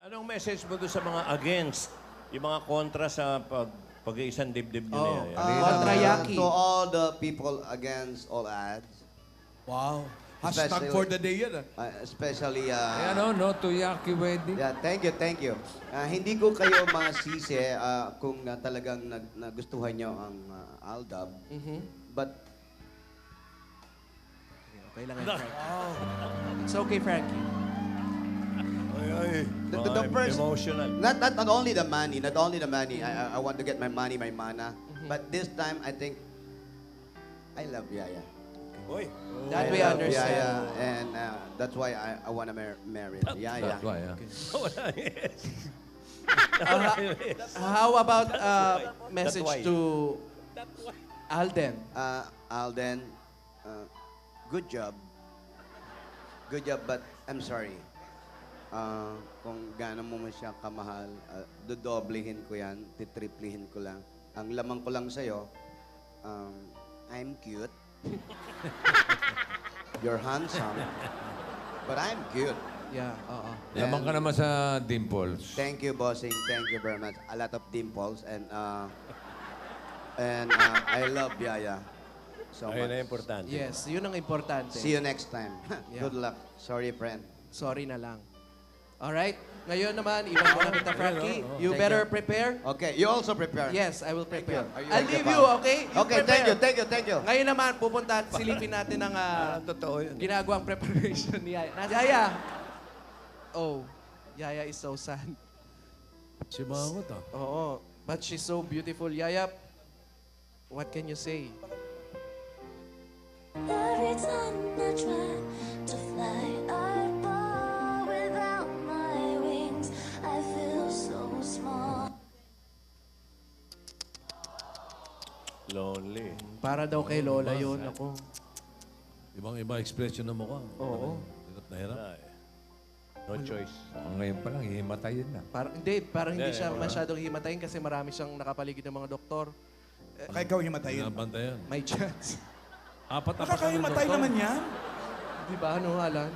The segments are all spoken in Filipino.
Anong message mo doon sa mga against, yung mga kontra sa pag-iisang dibdib nyo na yan? Kontrayaki. To all the people against all ads, Wow. Hashtag Especially- for the day yan. especially... Ano, no? To Yaki wedding. Yeah, thank you, thank you. Hindi ko kayo masisi kung talagang nagustuhan nyo ang Aldab. But Okay lang yan, Frankie. It's okay, Frankie. the first... Emotional. Not only the money, I want to get my money, my mana. But this time, I think, I love Yaya. Uy. That I we love understand. Yaya, and that's why I want to marry Yaya. That's why, ah. Wala, yes. How about message why. to Alden? Alden, good job. Good job, but I'm sorry. Kung gaano mo siya kamahal, dodoblehin ko yan, titriplihin ko lang. Ang lamang ko lang sa'yo, I'm cute. You're handsome. But I'm cute. Yeah, oo. Lamang ka naman sa dimples. Thank you, bossing. Thank you very much. A lot of dimples and I love Yaya so Ayun na much. importante. Yes, yun ang importante. See you next time. Yeah. Good luck. Sorry, friend. Sorry na lang. Alright? Ngayon naman, iwan ko na kita, Frankie. You Thank better you. prepare. Okay, you also prepare. Yes, I will prepare. Are you I'll ready, leave pal? you, okay? Okay, thank you. Ngayon naman, pupunta at silipin natin ang Totoo yun. ginagawang preparation ni Yaya. Yaya! Oh, Yaya is so sad. Si Mangot, ah. Oo, but she's so beautiful. Yaya, what can you say? Every time I try to fly, I fall without my wings. I feel so small. Lonely. Para daw kay Lola yun, ako. Ibang-iba expression ng mukha. Oo. Hirap na hirap. Ay. No choice. Ngayon pa lang, hihimatayin na. Parang hindi Hindi, siya wala. masyadong himatayin kasi marami siyang nakapaligid ng mga doktor. Baka ikaw himatayin. Nabantayan. May chance. Apat-apat Nakakahimatay naman yan. Di ba, ano, Alan?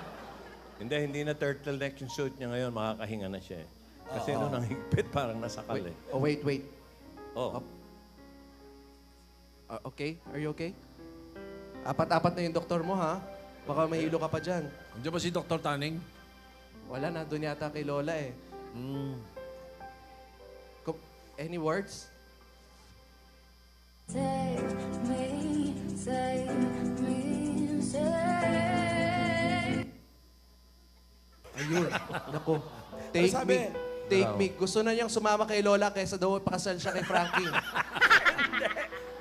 Hindi na turtleneck yung suit niya ngayon. Makakahinga na siya eh. Kasi nung nanghigpit, parang nasakal eh. Oh, wait. Oh. Okay? Are you okay? Apat-apat na yung doktor mo, ha? Baka mahilo ka pa dyan. Andiyan ba si Dr. Taning? Wala na, doon yata kay Lola eh. Any words? Save me, save me, save. Ayun. Naku. Take Ano me. sabi? Take me. Gusto na niyang sumama kay Lola kaysa daw pakasal siya kay Frankie.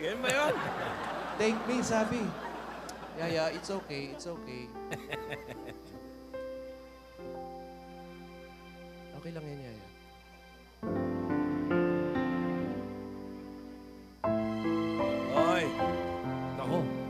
Yan ba yun? Take me, sabi. Yaya, it's okay. It's okay. Okay lang yan, Yaya.